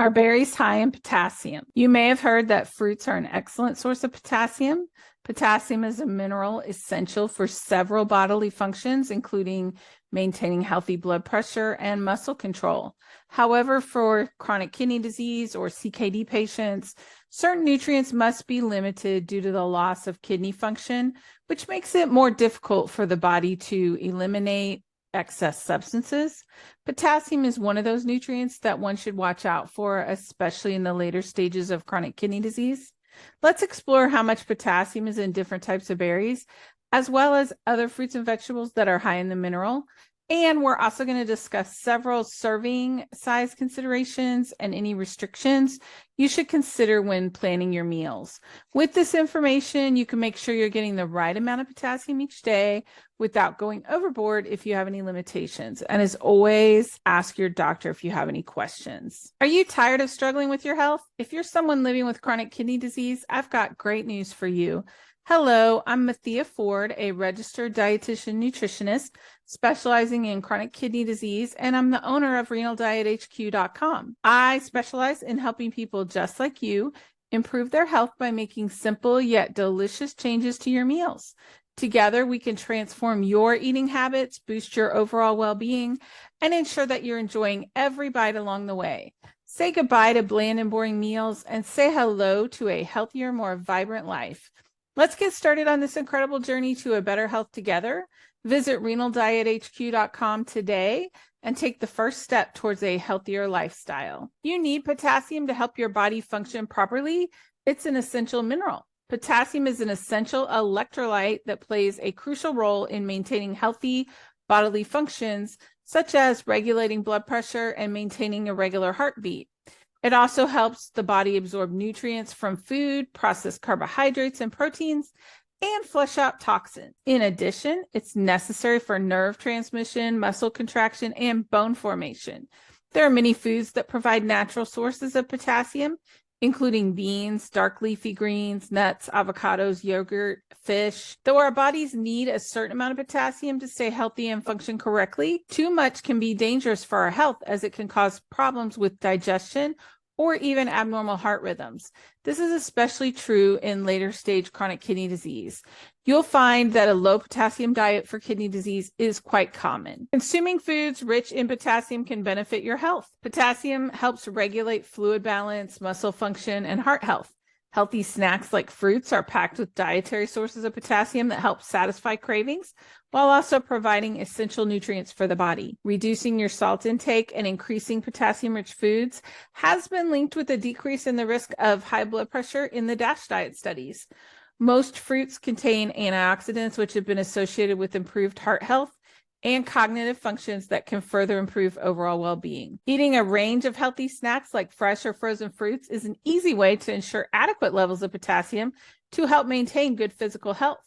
Are berries high in potassium? You may have heard that fruits are an excellent source of potassium. Potassium is a mineral essential for several bodily functions, including maintaining healthy blood pressure and muscle control. However, for chronic kidney disease or CKD patients, certain nutrients must be limited due to the loss of kidney function, which makes it more difficult for the body to eliminate excess substances. Potassium is one of those nutrients that one should watch out for, especially in the later stages of chronic kidney disease. Let's explore how much potassium is in different types of berries, as well as other fruits and vegetables that are high in the mineral. And we're also going to discuss several serving size considerations and any restrictions you should consider when planning your meals. With this information, you can make sure you're getting the right amount of potassium each day without going overboard if you have any limitations. And as always, ask your doctor if you have any questions. Are you tired of struggling with your health? If you're someone living with chronic kidney disease, I've got great news for you. Hello, I'm Mathia Ford, a registered dietitian nutritionist specializing in chronic kidney disease, and I'm the owner of RenalDietHQ.com. I specialize in helping people just like you improve their health by making simple yet delicious changes to your meals. Together, we can transform your eating habits, boost your overall well-being, and ensure that you're enjoying every bite along the way. Say goodbye to bland and boring meals and say hello to a healthier, more vibrant life. Let's get started on this incredible journey to a better health together. Visit RenalDietHQ.com today and take the first step towards a healthier lifestyle. You need potassium to help your body function properly. It's an essential mineral. Potassium is an essential electrolyte that plays a crucial role in maintaining healthy bodily functions, such as regulating blood pressure and maintaining a regular heartbeat. It also helps the body absorb nutrients from food, process carbohydrates and proteins, and flush out toxins. In addition, it's necessary for nerve transmission, muscle contraction, and bone formation. There are many foods that provide natural sources of potassium, including beans, dark leafy greens, nuts, avocados, yogurt, fish. Though our bodies need a certain amount of potassium to stay healthy and function correctly, too much can be dangerous for our health as it can cause problems with digestion or even abnormal heart rhythms. This is especially true in later stage chronic kidney disease. You'll find that a low potassium diet for kidney disease is quite common. Consuming foods rich in potassium can benefit your health. Potassium helps regulate fluid balance, muscle function, and heart health. Healthy snacks like fruits are packed with dietary sources of potassium that help satisfy cravings while also providing essential nutrients for the body. Reducing your salt intake and increasing potassium-rich foods has been linked with a decrease in the risk of high blood pressure in the DASH diet studies. Most fruits contain antioxidants, which have been associated with improved heart health and cognitive functions that can further improve overall well-being. Eating a range of healthy snacks like fresh or frozen fruits is an easy way to ensure adequate levels of potassium to help maintain good physical health.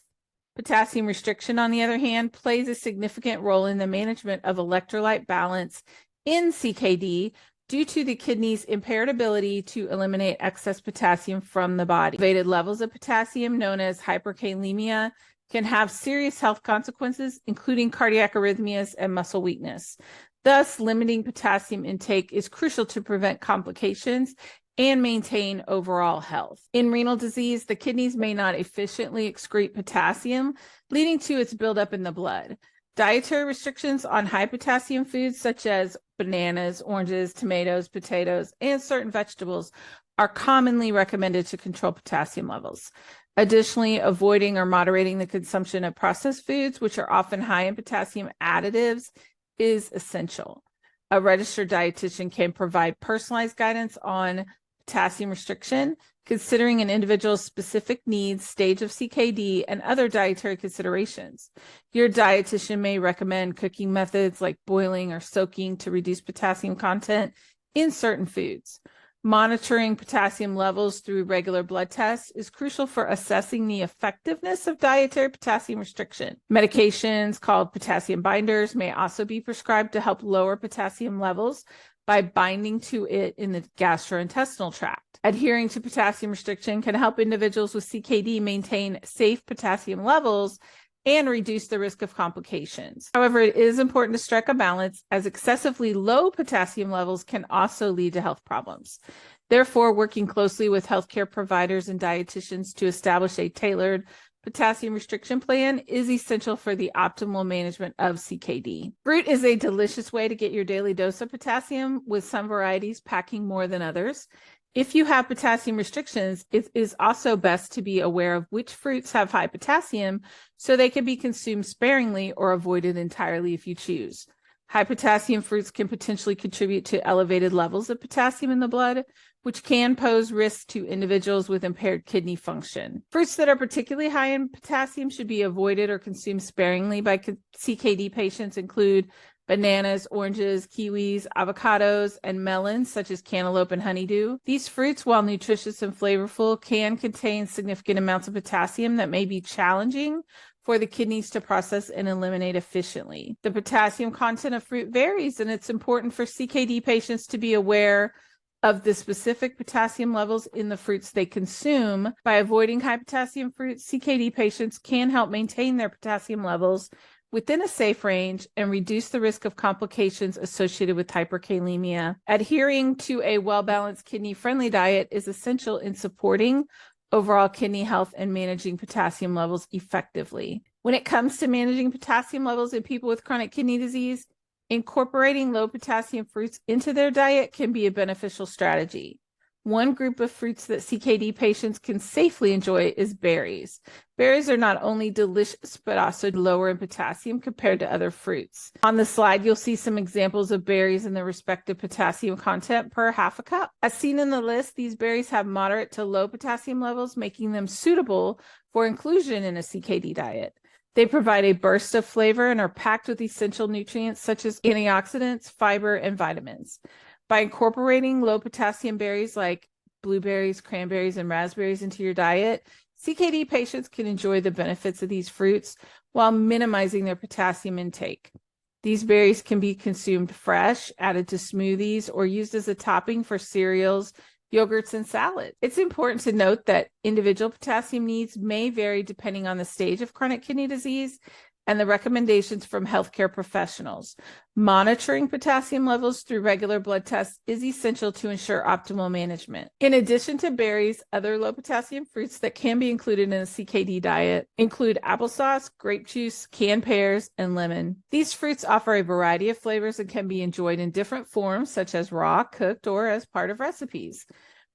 Potassium restriction, on the other hand, plays a significant role in the management of electrolyte balance in CKD due to the kidney's impaired ability to eliminate excess potassium from the body. Elevated levels of potassium, known as hyperkalemia, can have serious health consequences, including cardiac arrhythmias and muscle weakness. Thus, limiting potassium intake is crucial to prevent complications and maintain overall health. In renal disease, the kidneys may not efficiently excrete potassium, leading to its buildup in the blood. Dietary restrictions on high potassium foods such as bananas, oranges, tomatoes, potatoes, and certain vegetables are commonly recommended to control potassium levels. Additionally, avoiding or moderating the consumption of processed foods, which are often high in potassium additives, is essential. A registered dietitian can provide personalized guidance on potassium restriction, considering an individual's specific needs, stage of CKD, and other dietary considerations. Your dietitian may recommend cooking methods like boiling or soaking to reduce potassium content in certain foods. Monitoring potassium levels through regular blood tests is crucial for assessing the effectiveness of dietary potassium restriction. Medications called potassium binders may also be prescribed to help lower potassium levels by binding to it in the gastrointestinal tract. Adhering to potassium restriction can help individuals with CKD maintain safe potassium levels and reduce the risk of complications. However, it is important to strike a balance, as excessively low potassium levels can also lead to health problems. Therefore, working closely with healthcare providers and dietitians to establish a tailored potassium restriction plan is essential for the optimal management of CKD. Fruit is a delicious way to get your daily dose of potassium, with some varieties packing more than others. If you have potassium restrictions, it is also best to be aware of which fruits have high potassium so they can be consumed sparingly or avoided entirely if you choose. High potassium fruits can potentially contribute to elevated levels of potassium in the blood, which can pose risks to individuals with impaired kidney function. Fruits that are particularly high in potassium should be avoided or consumed sparingly by CKD patients include bananas, oranges, kiwis, avocados, and melons, such as cantaloupe and honeydew. These fruits, while nutritious and flavorful, can contain significant amounts of potassium that may be challenging for the kidneys to process and eliminate efficiently. The potassium content of fruit varies, and it's important for CKD patients to be aware of the specific potassium levels in the fruits they consume. By avoiding high potassium fruits, CKD patients can help maintain their potassium levels within a safe range and reduce the risk of complications associated with hyperkalemia. Adhering to a well-balanced kidney-friendly diet is essential in supporting overall kidney health and managing potassium levels effectively. When it comes to managing potassium levels in people with chronic kidney disease, incorporating low potassium fruits into their diet can be a beneficial strategy. One group of fruits that CKD patients can safely enjoy is berries. Berries are not only delicious, but also lower in potassium compared to other fruits. On the slide, you'll see some examples of berries and their respective potassium content per half a cup. As seen in the list, these berries have moderate to low potassium levels, making them suitable for inclusion in a CKD diet. They provide a burst of flavor and are packed with essential nutrients such as antioxidants, fiber, and vitamins. By incorporating low potassium berries like blueberries, cranberries, and raspberries into your diet, CKD patients can enjoy the benefits of these fruits while minimizing their potassium intake. These berries can be consumed fresh, added to smoothies, or used as a topping for cereals, yogurts, and salad. It's important to note that individual potassium needs may vary depending on the stage of chronic kidney disease and the recommendations from healthcare professionals. Monitoring potassium levels through regular blood tests is essential to ensure optimal management. In addition to berries, other low potassium fruits that can be included in a CKD diet include applesauce, grape juice, canned pears, and lemon. These fruits offer a variety of flavors and can be enjoyed in different forms, such as raw, cooked, or as part of recipes.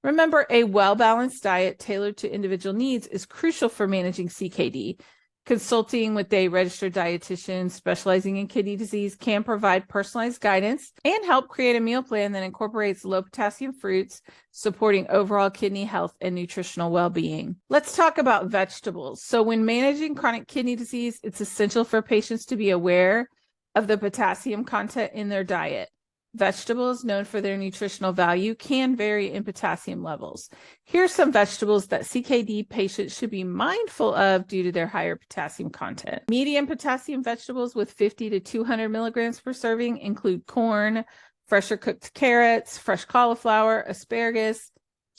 Remember, a well-balanced diet tailored to individual needs is crucial for managing CKD. Consulting with a registered dietitian specializing in kidney disease can provide personalized guidance and help create a meal plan that incorporates low potassium fruits, supporting overall kidney health and nutritional well-being. Let's talk about vegetables. So when managing chronic kidney disease, it's essential for patients to be aware of the potassium content in their diet. Vegetables, known for their nutritional value, can vary in potassium levels. Here are some vegetables that CKD patients should be mindful of due to their higher potassium content. Medium potassium vegetables with 50 to 200 milligrams per serving include corn, fresh or cooked carrots, fresh cauliflower, asparagus,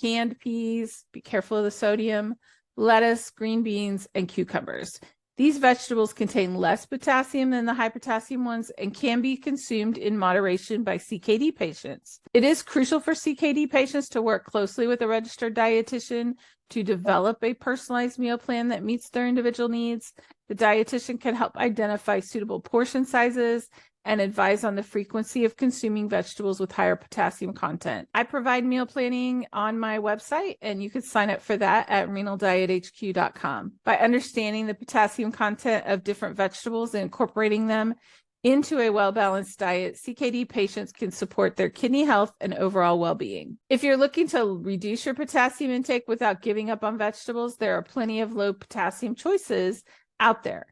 canned peas, be careful of the sodium, lettuce, green beans, and cucumbers. These vegetables contain less potassium than the high potassium ones and can be consumed in moderation by CKD patients. It is crucial for CKD patients to work closely with a registered dietitian to develop a personalized meal plan that meets their individual needs. The dietitian can help identify suitable portion sizes and advise on the frequency of consuming vegetables with higher potassium content. I provide meal planning on my website, and you can sign up for that at renaldiethq.com. By understanding the potassium content of different vegetables and incorporating them into a well-balanced diet, CKD patients can support their kidney health and overall well-being. If you're looking to reduce your potassium intake without giving up on vegetables, there are plenty of low potassium choices out there.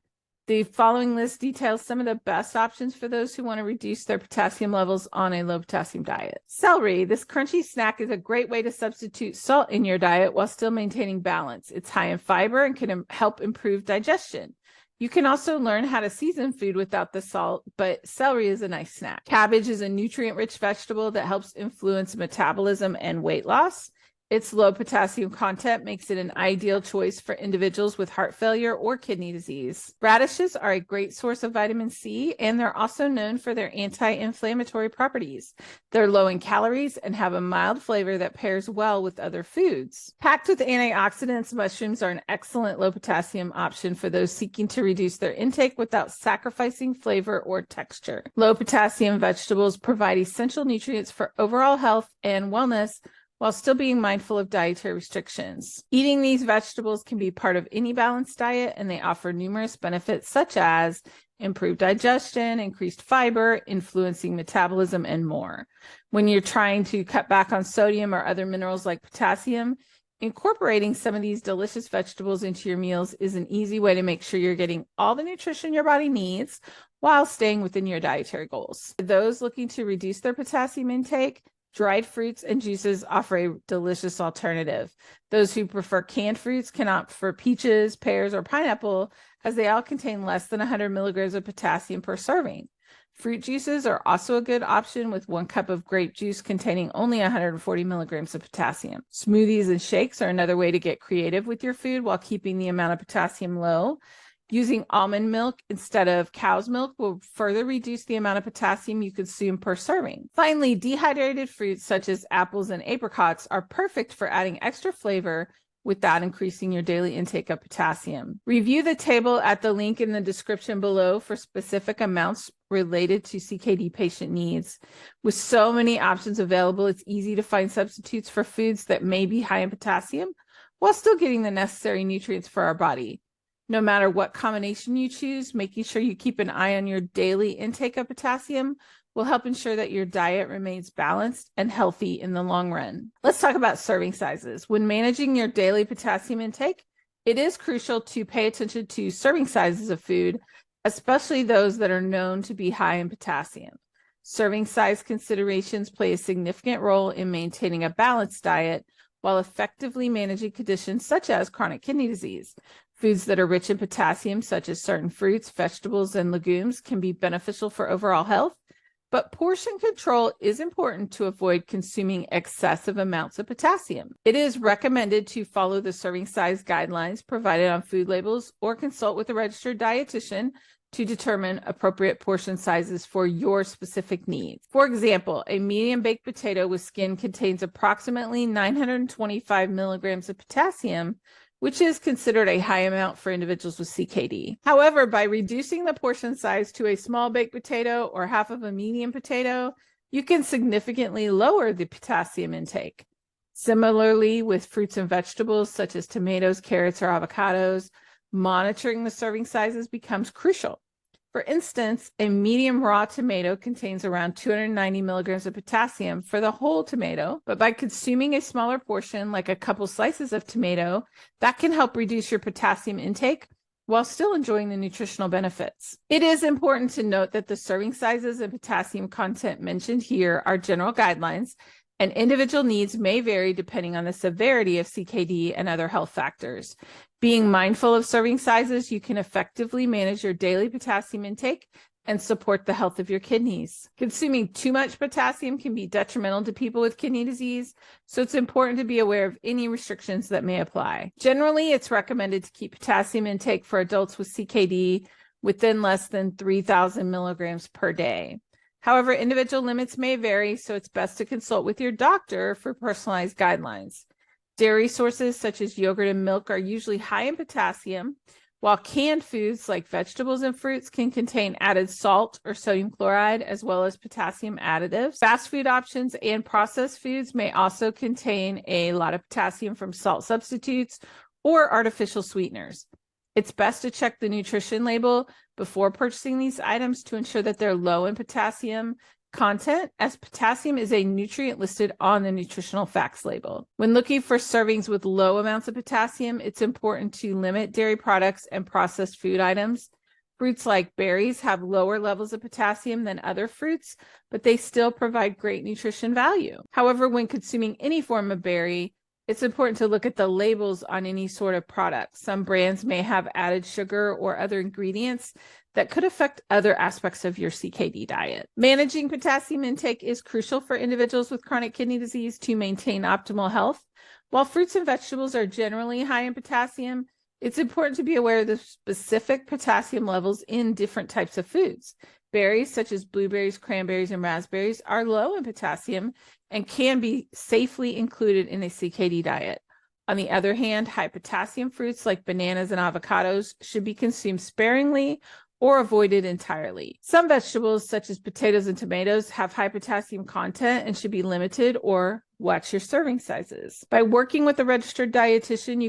The following list details some of the best options for those who want to reduce their potassium levels on a low potassium diet. Celery. This crunchy snack is a great way to substitute salt in your diet while still maintaining balance. It's high in fiber and can help improve digestion. You can also learn how to season food without the salt, but celery is a nice snack. Cabbage is a nutrient-rich vegetable that helps influence metabolism and weight loss. Its low potassium content makes it an ideal choice for individuals with heart failure or kidney disease. Radishes are a great source of vitamin C, and they're also known for their anti-inflammatory properties. They're low in calories and have a mild flavor that pairs well with other foods. Packed with antioxidants, mushrooms are an excellent low potassium option for those seeking to reduce their intake without sacrificing flavor or texture. Low potassium vegetables provide essential nutrients for overall health and wellness, while still being mindful of dietary restrictions. Eating these vegetables can be part of any balanced diet, and they offer numerous benefits such as improved digestion, increased fiber, influencing metabolism, and more. When you're trying to cut back on sodium or other minerals like potassium, incorporating some of these delicious vegetables into your meals is an easy way to make sure you're getting all the nutrition your body needs while staying within your dietary goals. For those looking to reduce their potassium intake, dried fruits and juices offer a delicious alternative. Those who prefer canned fruits can opt for peaches, pears, or pineapple, as they all contain less than 100 milligrams of potassium per serving. Fruit juices are also a good option, with 1 cup of grape juice containing only 140 milligrams of potassium. Smoothies and shakes are another way to get creative with your food while keeping the amount of potassium low. Using almond milk instead of cow's milk will further reduce the amount of potassium you consume per serving. Finally, dehydrated fruits such as apples and apricots are perfect for adding extra flavor without increasing your daily intake of potassium. Review the table at the link in the description below for specific amounts related to CKD patient needs. With so many options available, it's easy to find substitutes for foods that may be high in potassium while still getting the necessary nutrients for our body. No matter what combination you choose, making sure you keep an eye on your daily intake of potassium will help ensure that your diet remains balanced and healthy in the long run. Let's talk about serving sizes. When managing your daily potassium intake, it is crucial to pay attention to serving sizes of food, especially those that are known to be high in potassium. Serving size considerations play a significant role in maintaining a balanced diet while effectively managing conditions such as chronic kidney disease. Foods that are rich in potassium, such as certain fruits, vegetables, and legumes, can be beneficial for overall health, but portion control is important to avoid consuming excessive amounts of potassium. It is recommended to follow the serving size guidelines provided on food labels or consult with a registered dietitian to determine appropriate portion sizes for your specific needs. For example, a medium baked potato with skin contains approximately 925 milligrams of potassium, which is considered a high amount for individuals with CKD. However, by reducing the portion size to a small baked potato or half of a medium potato, you can significantly lower the potassium intake. Similarly, with fruits and vegetables such as tomatoes, carrots, or avocados, monitoring the serving sizes becomes crucial. For instance, a medium raw tomato contains around 290 milligrams of potassium for the whole tomato, but by consuming a smaller portion, like a couple slices of tomato, that can help reduce your potassium intake while still enjoying the nutritional benefits. It is important to note that the serving sizes and potassium content mentioned here are general guidelines, and individual needs may vary depending on the severity of CKD and other health factors. Being mindful of serving sizes, you can effectively manage your daily potassium intake and support the health of your kidneys. Consuming too much potassium can be detrimental to people with kidney disease, so it's important to be aware of any restrictions that may apply. Generally, it's recommended to keep potassium intake for adults with CKD within less than 3,000 milligrams per day. However, individual limits may vary, so it's best to consult with your doctor for personalized guidelines. Dairy sources such as yogurt and milk are usually high in potassium, while canned foods like vegetables and fruits can contain added salt or sodium chloride, as well as potassium additives. Fast food options and processed foods may also contain a lot of potassium from salt substitutes or artificial sweeteners. It's best to check the nutrition label before purchasing these items to ensure that they're low in potassium content, as potassium is a nutrient listed on the nutritional facts label. When looking for servings with low amounts of potassium, it's important to limit dairy products and processed food items. Fruits like berries have lower levels of potassium than other fruits, but they still provide great nutrition value. However, when consuming any form of berry, it's important to look at the labels on any sort of product. Some brands may have added sugar or other ingredients that could affect other aspects of your CKD diet. Managing potassium intake is crucial for individuals with chronic kidney disease to maintain optimal health While fruits and vegetables are generally high in potassium, it's important to be aware of the specific potassium levels in different types of foods. Berries, such as blueberries, cranberries, and raspberries, are low in potassium and can be safely included in a CKD diet. On the other hand, high potassium fruits like bananas and avocados should be consumed sparingly or avoided entirely. Some vegetables, such as potatoes and tomatoes, have high potassium content and should be limited or watch your serving sizes. By working with a registered dietitian,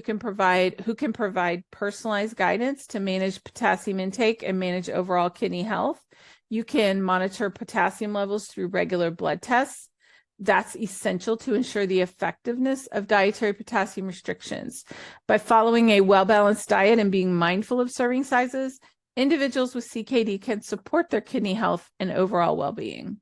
who can provide personalized guidance to manage potassium intake and manage overall kidney health. You can monitor potassium levels through regular blood tests. That's essential to ensure the effectiveness of dietary potassium restrictions. By following a well-balanced diet and being mindful of serving sizes, individuals with CKD can support their kidney health and overall well-being.